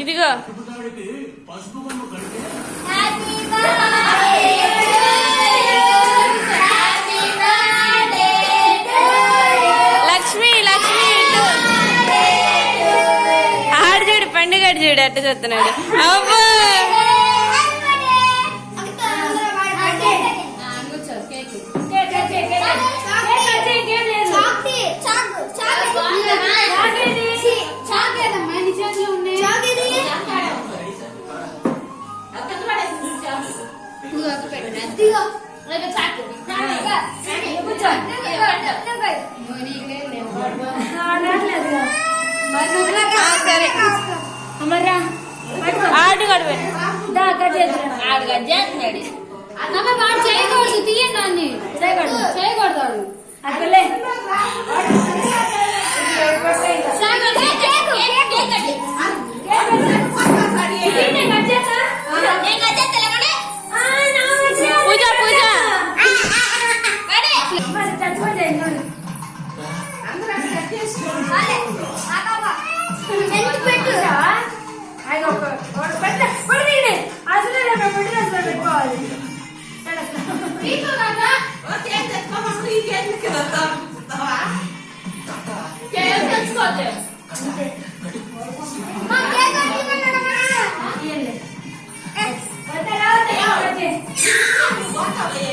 ఇదిగో లక్ష్మి లక్ష్మి ఆడు చూడు పండుగడు చూడు అట్ట చూస్తున్నాడు. అబ్బా సరే ఆడు చేయకూడదు తీయండి చేయకూడదు అక్కలే పూజ పూజ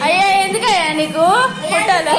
అయ్యా ఎందుకయ్యా నీకు ఫోటోలు